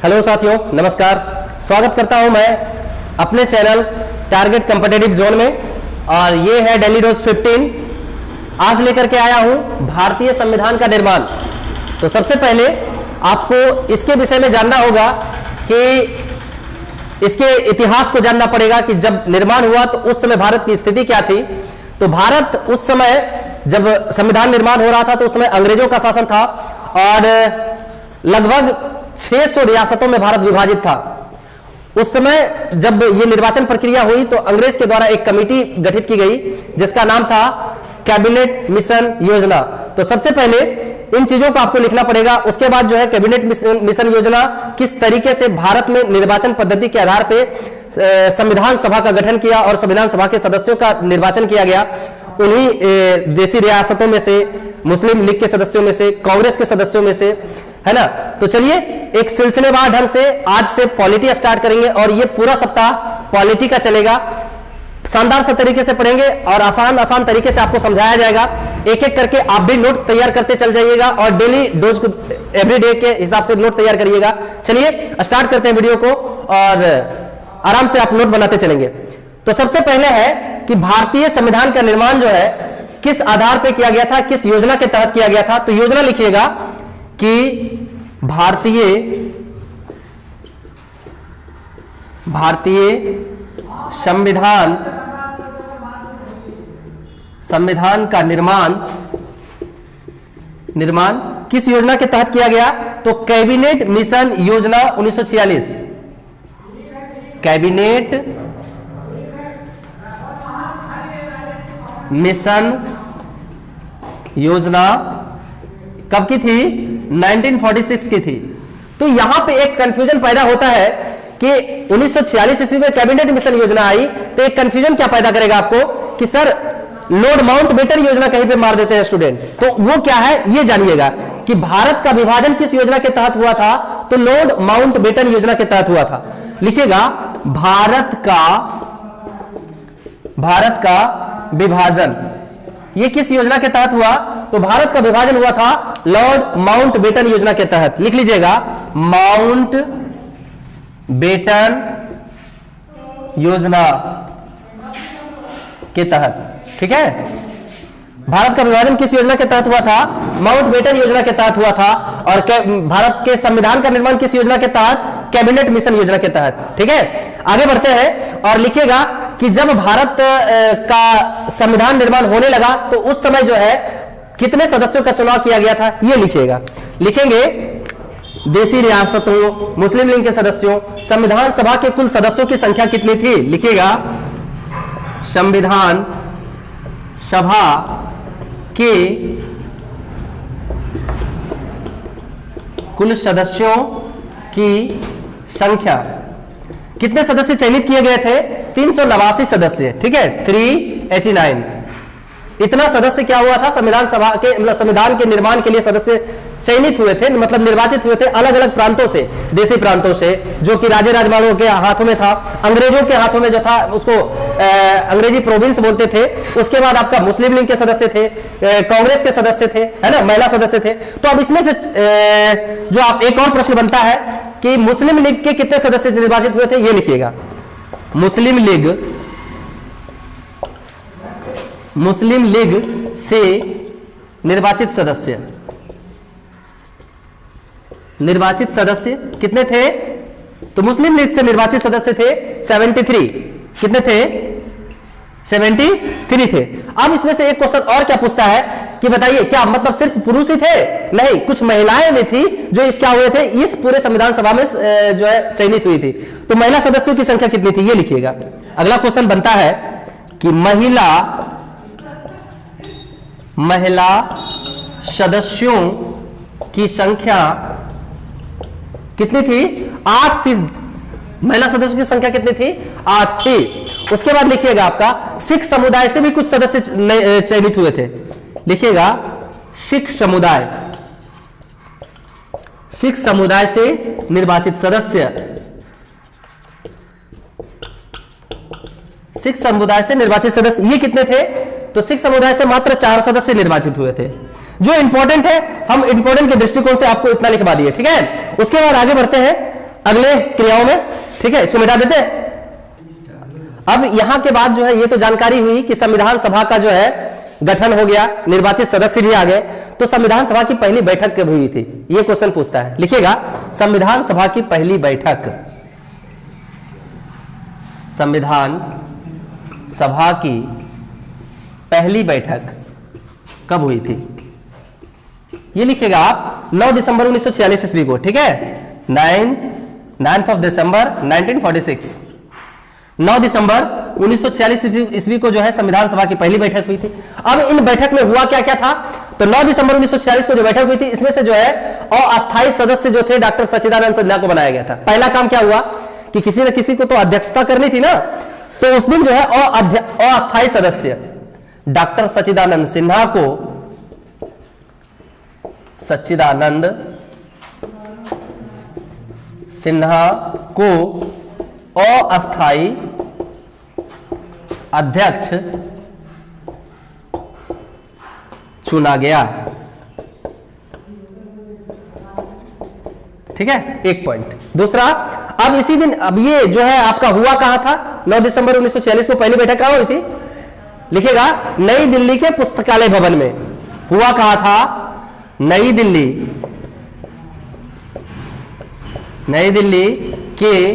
Hello साथियों, नमस्कार। स्वागत करता हूं मैं अपने चैनल टारगेट कॉम्पिटिटिव जोन में। और ये है डेली डोज 15। आज लेकर के आया हूं भारतीय संविधान का निर्माण। तो सबसे पहले आपको इसके विषय में जानना होगा कि इसके इतिहास को जानना पड़ेगा कि जब निर्माण हुआ तो उस समय भारत की स्थिति क्या थी। तो भारत उस समय जब संविधान निर्माण हो रहा था तो उस समय अंग्रेजों का शासन था और लगभग 600 रियासतों में भारत विभाजित था। उस समय जब ये निर्वाचन प्रक्रिया हुई तो अंग्रेज के द्वारा एक कमेटी गठित की गई जिसका नाम था कैबिनेट मिशन योजना। तो सबसे पहले इन चीजों को आपको लिखना पड़ेगा। उसके बाद जो है कैबिनेट मिशन योजना किस तरीके से भारत में निर्वाचन पद्धति के आधार पे संविधान सभा का गठन किया और संविधान सभा के सदस्यों का निर्वाचन किया गया। उन्हीं देशी रियासतों में से, मुस्लिम लीग के सदस्यों में से, कांग्रेस के सदस्यों में से, है ना। तो चलिए एक सिलसिलेवार ढंग से आज से पॉलिटी स्टार्ट करेंगे और ये पूरा सप्ताह पॉलिटी का चलेगा। शानदार से तरीके से पढ़ेंगे और आसान तरीके से आपको समझाया जाएगा। एक एक करके आप भी नोट तैयार करते चल जाइएगा और डेली डोज को एवरी डे के हिसाब से नोट तैयार करिएगा। चलिए स्टार्ट करते हैं वीडियो को और आराम से आप नोट बनाते चलेंगे। तो सबसे पहले है कि भारतीय संविधान का निर्माण जो है किस आधार पर किया गया था, किस योजना के तहत किया गया था। तो योजना लिखिएगा कि भारतीय संविधान का निर्माण किस योजना के तहत किया गया। तो कैबिनेट मिशन योजना 1946। कैबिनेट मिशन योजना कब की थी? 1946 की थी। तो यहां पे एक कंफ्यूजन पैदा होता है कि 1946 ईस्वी में कैबिनेट मिशन योजना आई तो एक कंफ्यूजन क्या पैदा करेगा आपको कि सर लॉर्ड माउंटबेटन योजना कहीं पे मार देते हैं स्टूडेंट। तो वो क्या है ये जानिएगा कि भारत का विभाजन किस योजना के तहत हुआ था। तो लॉर्ड माउंटबेटन योजना के तहत हुआ था। लिखिएगा भारत का विभाजन ये किस योजना के तहत हुआ। तो भारत का विभाजन हुआ था लॉर्ड माउंटबेटन योजना के तहत। लिख लीजिएगा माउंटबेटन योजना के तहत। ठीक है, भारत का विभाजन किस योजना के तहत हुआ था? माउंटबेटन योजना के तहत हुआ था। और भारत के संविधान का निर्माण किस योजना के तहत? कैबिनेट मिशन योजना के तहत। ठीक है, आगे बढ़ते हैं और लिखिएगा कि जब भारत का संविधान निर्माण होने लगा तो उस समय जो है कितने सदस्यों का चुनाव किया गया था ये लिखिएगा। लिखेंगे देशी रियासतों, मुस्लिम लीग के सदस्यों, संविधान सभा के कुल सदस्यों की संख्या कितनी थी। लिखिएगा संविधान सभा के कुल सदस्यों की संख्या। कितने सदस्य चयनित किए गए थे? 389 सदस्य। ठीक है, 389। इतना सदस्य क्या हुआ था संविधान सभा के, मतलब संविधान के निर्माण के लिए सदस्य चयनित हुए थे, मतलब निर्वाचित हुए थे अलग अलग प्रांतों से, देशी प्रांतों से, जो कि राजे राजमाड़ों के हाथों में था, अंग्रेजों के हाथों में जो था उसको अंग्रेजी प्रोविंस बोलते थे। उसके बाद आपका मुस्लिम लीग के सदस्य थे, कांग्रेस के सदस्य थे, है ना, महिला सदस्य थे। तो अब इसमें से जो आप एक और प्रश्न बनता है कि मुस्लिम लीग के कितने सदस्य निर्वाचित हुए थे ये लिखिएगा। मुस्लिम लीग से निर्वाचित सदस्य कितने थे? तो मुस्लिम लीग से निर्वाचित सदस्य थे 73। कितने थे? 73 थे। अब इसमें से एक क्वेश्चन और क्या पूछता है कि बताइए क्या मतलब सिर्फ पुरुष ही थे? नहीं, कुछ महिलाएं भी थी जो इस क्या हुए थे, इस पूरे संविधान सभा में जो है चयनित हुई थी। तो महिला सदस्यों की संख्या कितनी थी ये लिखिएगा। अगला क्वेश्चन बनता है कि महिला सदस्यों की संख्या कितनी थी? 8 थी। महिला सदस्यों की संख्या कितनी थी? 8 थी। उसके बाद लिखिएगा आपका सिख समुदाय से भी कुछ सदस्य चयनित हुए थे। लिखिएगा सिख समुदाय से निर्वाचित सदस्य। सिख समुदाय से निर्वाचित सदस्य ये कितने थे? तो सिख समुदाय से मात्र 4 सदस्य निर्वाचित हुए थे। जो इंपॉर्टेंट है, हम इंपॉर्टेंट के दृष्टिकोण से आपको इतना लिखवा दिए, ठीक है। उसके बाद आगे बढ़ते हैं अगले क्रियाओं में, ठीक है, इसको मिटा देते हैं। अब यहां के बाद जो है ये तो जानकारी हुई कि संविधान सभा का जो है गठन हो गया, निर्वाचित सदस्य भी आ गए। तो संविधान सभा की पहली बैठक कब हुई थी, ये क्वेश्चन पूछता है। लिखिएगा, संविधान सभा की पहली बैठक, संविधान सभा की पहली बैठक कब हुई थी, ये लिखिएगा आप 9 दिसंबर 1946 ईस्वी को, ठीक है, 9th of December 1946, 9 दिसंबर 1946 ईस्वी को जो है संविधान सभा की पहली बैठक हुई थी। अब इन बैठक में हुआ क्या क्या था, तो 9 दिसंबर 1946 को जो बैठक हुई थी इसमें से जो है अस्थायी सदस्य जो थे डॉक्टर सच्चिदानंद सिन्हा को बनाया गया था। पहला काम क्या हुआ कि किसी न किसी को तो अध्यक्षता करनी थी ना, तो उस दिन जो है अस्थायी सदस्य डॉक्टर सच्चिदानंद सिन्हा को, सच्चिदानंद सिन्हा को अस्थायी अध्यक्ष चुना गया, ठीक है, एक पॉइंट। दूसरा, अब इसी दिन, अब ये जो है आपका हुआ कहां था, 9 दिसंबर 1946 को पहली बैठक कहां हुई थी, लिखेगा नई दिल्ली के पुस्तकालय भवन में। हुआ कहां था, नई दिल्ली के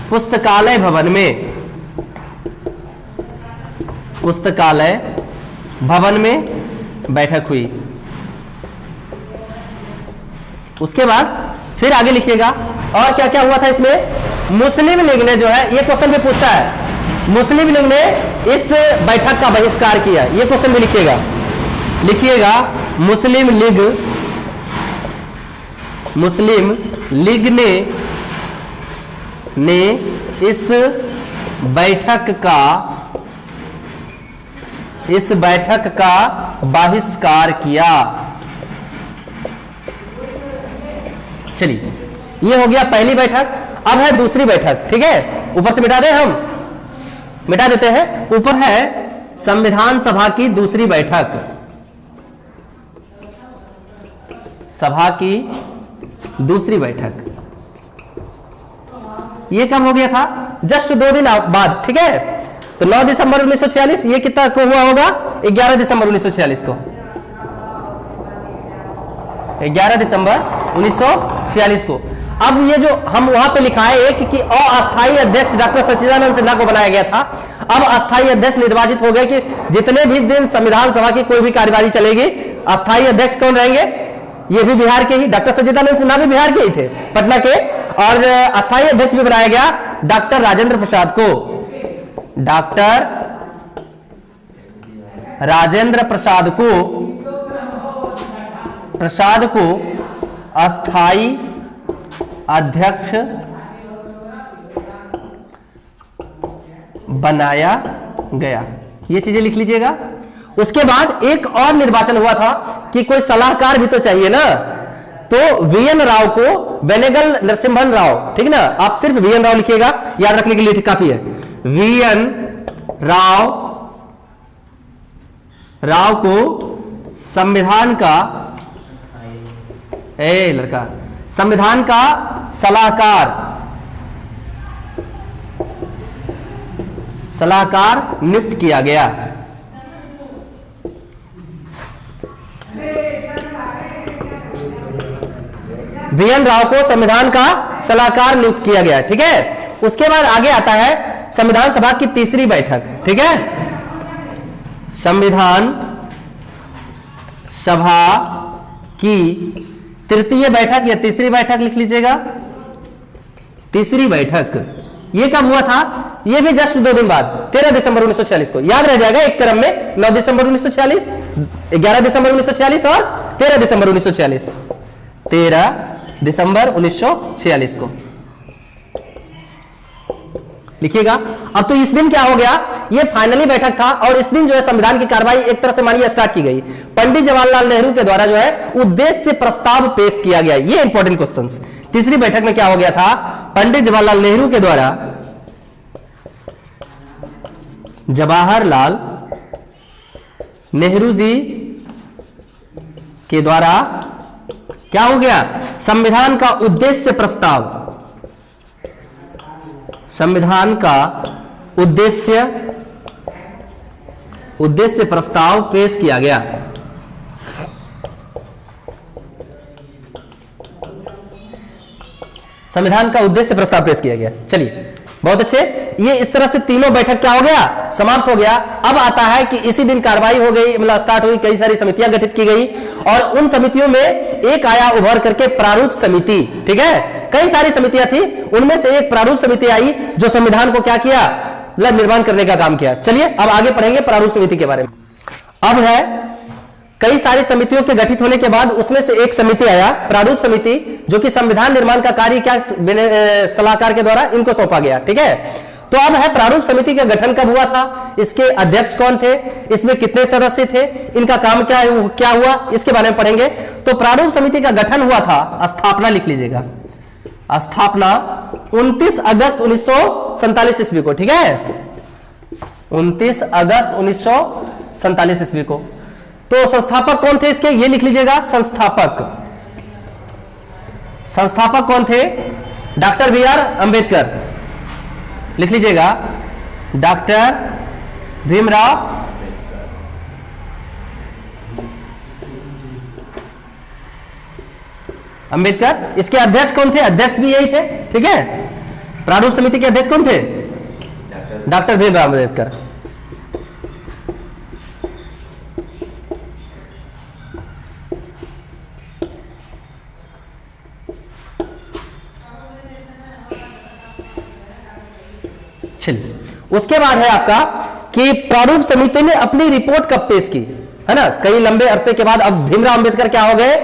पुस्तकालय भवन में, पुस्तकालय भवन में बैठक हुई। उसके बाद फिर आगे लिखिएगा और क्या क्या हुआ था इसमें। मुस्लिम लीग ने जो है, ये क्वेश्चन भी पूछता है, मुस्लिम लीग ने इस बैठक का बहिष्कार किया, ये क्वेश्चन भी लिखिएगा मुस्लिम लीग ने इस बैठक का बहिष्कार किया। चलिए, ये हो गया पहली बैठक। अब है दूसरी बैठक, ठीक है, ऊपर से मिटा देते हैं। ऊपर है संविधान सभा की दूसरी बैठक, सभा की दूसरी बैठक, ये कब हो गया था, जस्ट 2 दिन बाद, ठीक है। तो 9 दिसंबर 1946, ये कितना को हुआ होगा, 11 दिसंबर 1946 को, 11 दिसंबर 1946 को। अब ये जो हम वहां पे लिखा है एक कि अस्थायी अध्यक्ष डॉक्टर सच्चिदानंद सिन्हा को बनाया गया था। अब अस्थायी अध्यक्ष निर्वाचित हो गए कि जितने भी दिन संविधान सभा की कोई भी कार्यवाही चलेगी, अस्थायी अध्यक्ष कौन रहेंगे, ये भी बिहार के ही, डॉक्टर सच्चिदानंद सिन्हा भी बिहार के ही थे, पटना के। और अस्थायी अध्यक्ष भी बनाया गया डॉक्टर राजेंद्र प्रसाद को, डॉक्टर राजेंद्र प्रसाद को अस्थायी अध्यक्ष बनाया गया। ये चीजें लिख लीजिएगा। उसके बाद एक और निर्वाचन हुआ था कि कोई सलाहकार भी तो चाहिए ना, तो वीएन राव को बेनेगल नरसिम्हन राव, ठीक ना, आप सिर्फ वीएन राव लिखिएगा, याद रखने के लिए काफी है। वीएन राव को संविधान का संविधान का सलाहकार नियुक्त किया गया। वीएन राव को संविधान का सलाहकार नियुक्त किया गया, ठीक है। उसके बाद आगे आता है संविधान सभा की तीसरी बैठक, ठीक है, संविधान सभा की तृतीय बैठक या तीसरी बैठक लिख लीजिएगा। तीसरी बैठक ये कब हुआ था, ये भी जस्ट 2 दिन बाद, 13 दिसंबर 1946 को, याद रह जाएगा एक क्रम में, 9 दिसंबर 1946, 11 दिसंबर 1946 और 13 दिसंबर 1946, 13 दिसंबर 1946 को लिखिएगा। अब तो इस दिन क्या हो गया, ये फाइनली बैठक था और इस दिन जो है संविधान की कार्रवाई एक तरह से मानिए स्टार्ट की गई। पंडित जवाहरलाल नेहरू के द्वारा जो है उद्देश्य प्रस्ताव पेश किया गया। ये इंपॉर्टेंट क्वेश्चंस। तीसरी बैठक में क्या हो गया था, पंडित जवाहरलाल नेहरू के द्वारा, जवाहरलाल नेहरू जी के द्वारा क्या हो गया, संविधान का उद्देश्य प्रस्ताव, संविधान का उद्देश्य प्रस्ताव पेश किया गया। संविधान का उद्देश्य प्रस्ताव पेश किया गया। चलिए, बहुत अच्छे। ये इस तरह से तीनों बैठक क्या हो गया, समाप्त हो गया। अब आता है कि इसी दिन कार्रवाई हो गई, मतलब स्टार्ट हुई, कई सारी समितियां गठित की गई और उन समितियों में एक आया उभर करके प्रारूप समिति। ठीक है, कई सारी समितियां थी, उनमें से एक प्रारूप समिति आई जो संविधान को क्या किया, मतलब निर्माण करने का काम किया। चलिए अब आगे पढ़ेंगे प्रारूप समिति के बारे में। अब है कई सारी समितियों के गठित होने के बाद उसमें से एक समिति आया, प्रारूप समिति, जो कि संविधान निर्माण का कार्य क्या सलाहकार के द्वारा इनको सौंपा गया। ठीक है, तो अब है प्रारूप समिति का गठन कब हुआ था, इसके अध्यक्ष कौन थे, इसमें कितने सदस्य थे, इनका काम क्या हुआ, इसके बारे में पढ़ेंगे। तो प्रारूप समिति का गठन हुआ था, स्थापना लिख लीजिएगा, स्थापना 29 अगस्त 1947 ईस्वी को। ठीक है, 29 अगस्त 1947 ईस्वी को। तो संस्थापक कौन थे इसके, ये लिख लीजिएगा, संस्थापक कौन थे, डॉक्टर BR अंबेडकर, लिख लीजिएगा, डॉक्टर भीमराव अंबेडकर। इसके अध्यक्ष कौन थे, अध्यक्ष भी यही थे। ठीक है, प्रारूप समिति के अध्यक्ष कौन थे, डॉक्टर भीमराव अंबेडकर। चलिए, उसके बाद है आपका कि प्रारूप समिति ने अपनी रिपोर्ट कब पेश की, है ना, कई लंबे अरसे के बाद। अब भीमराव अंबेडकर क्या हो गए,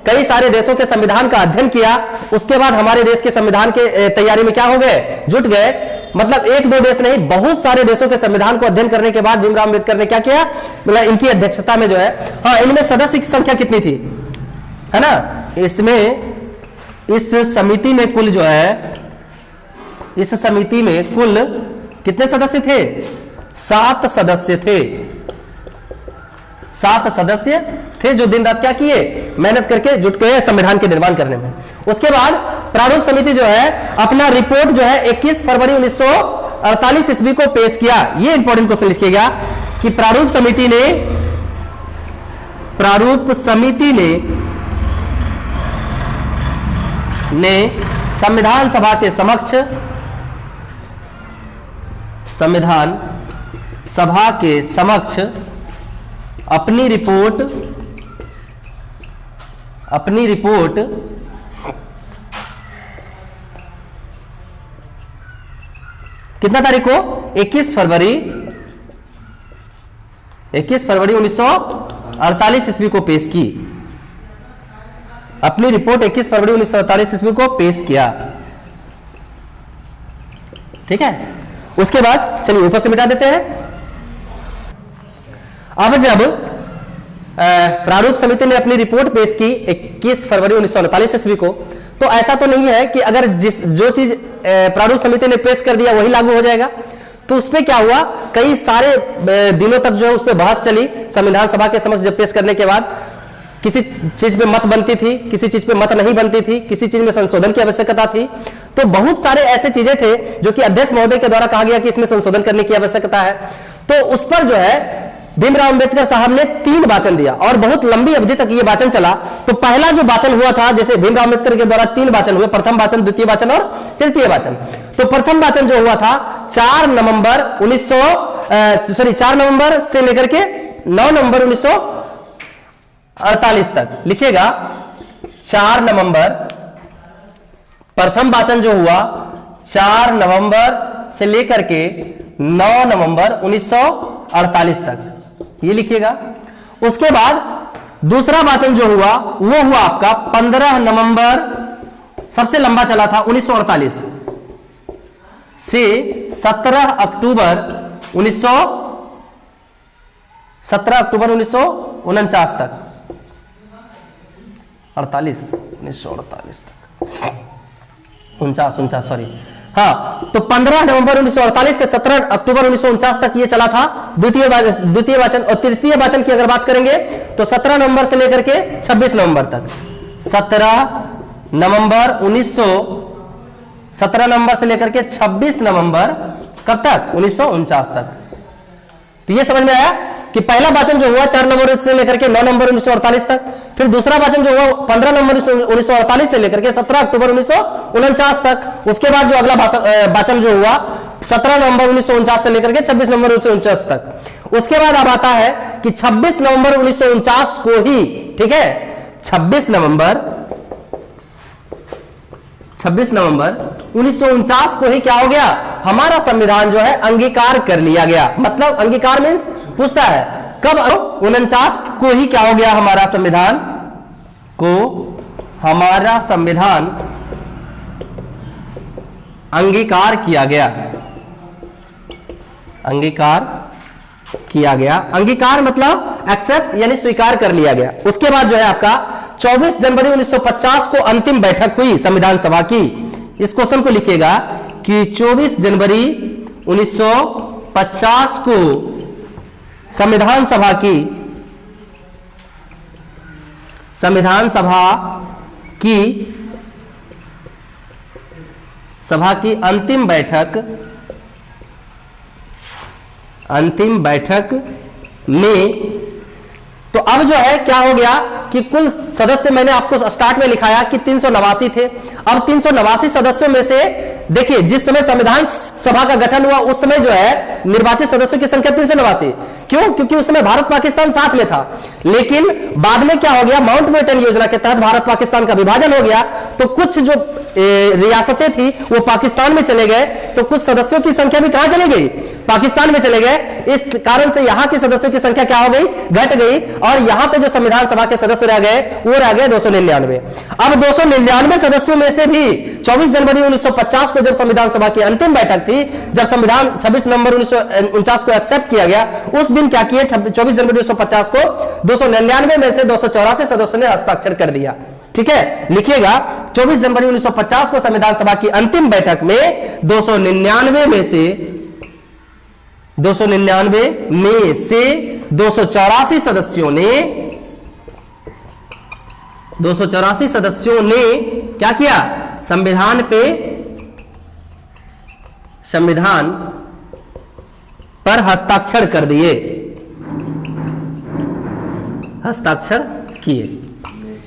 कई सारे देशों के संविधान का अध्ययन किया, उसके बाद हमारे देश के संविधान के तैयारी में क्या हो गए, जुट गए। मतलब एक दो देश नहीं, बहुत सारे देशों के संविधान को अध्ययन करने के बाद भीमराव अंबेडकर ने क्या किया, मतलब इनकी अध्यक्षता में जो है, हाँ, इनमें सदस्य की संख्या कितनी थी, है ना, इसमें इस समिति में कुल जो है, इस समिति में कुल कितने सदस्य थे, 7 सदस्य थे। 7 सदस्य थे जो दिन रात क्या किए, मेहनत करके जुट गए संविधान के निर्माण करने में। उसके बाद प्रारूप समिति जो है अपना रिपोर्ट जो है 21 फरवरी 1948 ईस्वी को पेश किया। ये इंपॉर्टेंट क्वेश्चन लिखिएगा कि प्रारूप समिति ने संविधान सभा के समक्ष, संविधान सभा के समक्ष अपनी रिपोर्ट कितना तारीख को, 21 फरवरी 1948 ईस्वी को पेश की। अपनी रिपोर्ट 21 फरवरी 1948 ईस्वी को पेश किया। ठीक है, उसके बाद चलिए ऊपर से मिटा देते हैं। अब जब प्रारूप समिति ने अपनी रिपोर्ट पेश की 21 फरवरी 1949 ईस्वी को, तो ऐसा तो नहीं है कि अगर जो चीज प्रारूप समिति ने पेश कर दिया वही लागू हो जाएगा। तो उसमें क्या हुआ, कई सारे दिनों तक जो है उस पर बहस चली। संविधान सभा के समक्ष जब पेश करने के बाद किसी चीज पे मत बनती थी, किसी चीज पे मत नहीं बनती थी, किसी चीज में संशोधन की आवश्यकता थी। तो बहुत सारे ऐसे चीजें थे जो कि अध्यक्ष महोदय के द्वारा कहा गया कि इसमें संशोधन करने की आवश्यकता है। तो उस पर जो है भीमराव अंबेडकर साहब ने 3 वाचन दिया और बहुत लंबी अवधि तक ये वाचन चला। तो पहला जो वाचन हुआ था, जैसे भीमराव अंबेडकर के द्वारा 3 वाचन हुए, प्रथम वाचन, द्वितीय वाचन और तृतीय वाचन। तो प्रथम वाचन जो हुआ था 4 नवंबर से लेकर के 9 नवंबर 1948 तक। लिखिएगा 4 नवंबर, प्रथम वाचन जो हुआ 4 नवंबर से लेकर के 9 नवंबर 1948 तक, ये लिखिएगा। उसके बाद दूसरा वाचन जो हुआ वो हुआ आपका 15 नवंबर, सबसे लंबा चला था, 1948 से 17 अक्टूबर 1949 तक, 1948 तक, 49 सॉरी, हाँ। तो 15 नवंबर 1948 से 17 अक्टूबर 1949 तक ये चला था द्वितीय वाचन। और तृतीय वाचन की अगर बात करेंगे तो 17 नवंबर से लेकर के 26 नवंबर तक, 17 नवंबर 17 नवंबर से लेकर के 26 नवंबर कब तक, 1949 तक। तो ये समझ में आया कि पहला वाचन जो हुआ 4 नवंबर से लेकर के 9 नवंबर 1948 तक, फिर दूसरा वाचन जो हुआ 15 नवंबर 1948 से लेकर के 17 अक्टूबर 1949 तक। उसके बाद जो अगला वाचन जो हुआ 17 नवंबर 1949 से लेकर के 26 नवंबर 1949 तक। उसके बाद अब आता है कि 26 नवंबर 1949 को ही, ठीक है, 26 नवंबर 1949 को ही क्या हो गया, हमारा संविधान जो है अंगीकार कर लिया गया। मतलब अंगीकार मीन्स पूछता है कब, 49 को ही क्या हो गया, हमारा संविधान अंगीकार किया गया। अंगीकार मतलब एक्सेप्ट यानी स्वीकार कर लिया गया। उसके बाद जो है आपका 24 जनवरी 1950 को अंतिम बैठक हुई संविधान सभा की। इस क्वेश्चन को लिखिएगा कि 24 जनवरी 1950 को संविधान सभा की अंतिम बैठक में, तो अब जो है क्या हो गया कि कुल सदस्य मैंने आपको स्टार्ट में लिखाया कि 389 थे। अब 389 सदस्यों में से देखिए जिस समय संविधान सभा का गठन हुआ उस समय जो है निर्वाचित सदस्यों की संख्या 389। क्यों? क्योंकि उस समय भारत पाकिस्तान साथ में था। लेकिन बाद में क्या हो गया, माउंटबेटन योजना के तहत भारत पाकिस्तान का विभाजन हो गया, तो कुछ जो रियासतें थी वो पाकिस्तान में चले गए, तो कुछ सदस्यों की संख्या भी कहां चली गई, पाकिस्तान में चले गए। इस कारण से यहां की सदस्यों की संख्या क्या हो गई, घट गई, और यहां पे जो संविधान सभा के सदस्य रह गए वो रह गए 299। अब 299 सदस्यों में से भी 24 जनवरी 1950 को जब संविधान सभा की अंतिम बैठक थी, जब संविधान 26 नवंबर 1949 को एक्सेप्ट किया गया, उस दिन क्या किए, 24 जनवरी 1950 को 299 में से 284 सदस्यों ने हस्ताक्षर कर दिया। ठीक है, लिखिएगा 24 जनवरी 1950 को संविधान सभा की अंतिम बैठक में 299 में से 284 सदस्यों ने क्या किया, संविधान पर हस्ताक्षर कर दिए, हस्ताक्षर किए।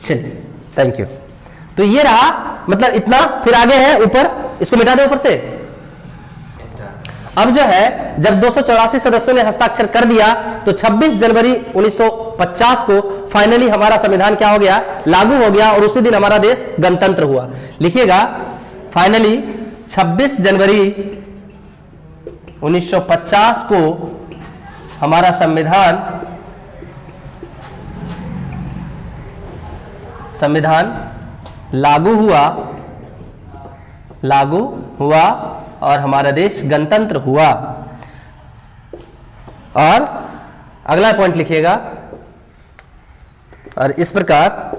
चलिए, थैंक यू। तो ये रहा, मतलब इतना। फिर आगे है ऊपर, इसको मिटा दे ऊपर से। अब जो है जब 284 सदस्यों ने हस्ताक्षर कर दिया तो 26 जनवरी 1950 को फाइनली हमारा संविधान क्या हो गया, लागू हो गया, और उसी दिन हमारा देश गणतंत्र हुआ। लिखिएगा फाइनली 26 जनवरी 1950 को हमारा संविधान लागू हुआ और हमारा देश गणतंत्र हुआ। और अगला पॉइंट लिखिएगा, और इस प्रकार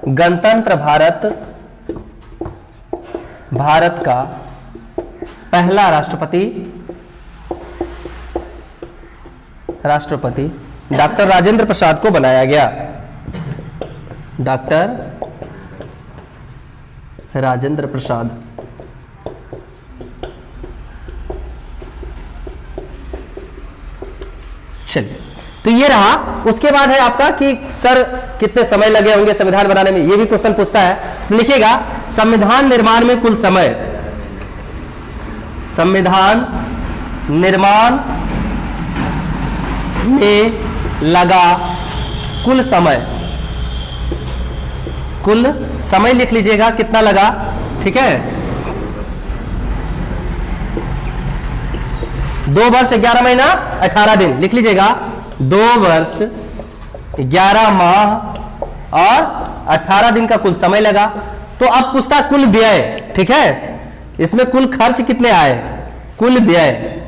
गणतंत्र भारत का पहला राष्ट्रपति डॉक्टर राजेंद्र प्रसाद को बनाया गया। डॉक्टर राजेंद्र प्रसाद। चलिए, तो ये रहा। उसके बाद है आपका कि सर कितने समय लगे होंगे संविधान बनाने में, ये भी क्वेश्चन पूछता है। लिखिएगा संविधान निर्माण में कुल समय, संविधान निर्माण में लगा कुल समय लिख लीजिएगा कितना लगा। ठीक है, 2 वर्ष 11 महीना 18 दिन लिख लीजिएगा। 2 वर्ष 11 माह और 18 दिन का कुल समय लगा। तो अब पूछता कुल व्यय। ठीक है, इसमें कुल खर्च कितने आए, कुल व्यय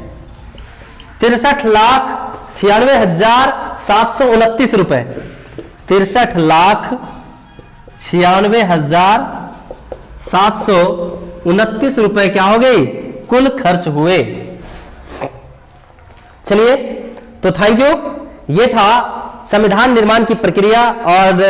63,96,729 रुपए। 63,96,729 रुपए क्या हो गई, कुल खर्च हुए। चलिए, तो थैंक यू। ये था संविधान निर्माण की प्रक्रिया, और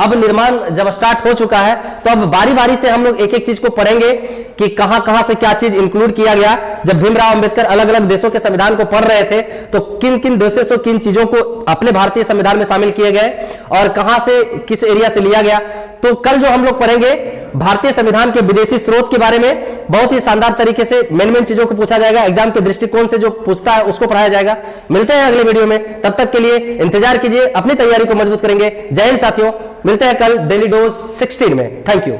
अब निर्माण जब स्टार्ट हो चुका है तो अब बारी बारी से हम लोग एक एक चीज को पढ़ेंगे कि कहां कहां से क्या चीज इंक्लूड किया गया। जब भीमराव अंबेडकर अलग अलग देशों के संविधान को पढ़ रहे थे तो किन किन देशों से किन चीजों को अपने भारतीय संविधान में शामिल किए गए और कहां से किस एरिया से लिया गया। तो कल जो हम लोग पढ़ेंगे भारतीय संविधान के विदेशी स्रोत के बारे में, बहुत ही शानदार तरीके से मेन चीजों को पूछा जाएगा, एग्जाम के दृष्टिकोण से जो पूछता है उसको पढ़ाया जाएगा। मिलते हैं अगले वीडियो में, तब तक के लिए इंतजार कीजिए, अपनी तैयारी को मजबूत करेंगे। जय हिंद साथियों, मिलते हैं कल डेली डोज 16 में। Thank you.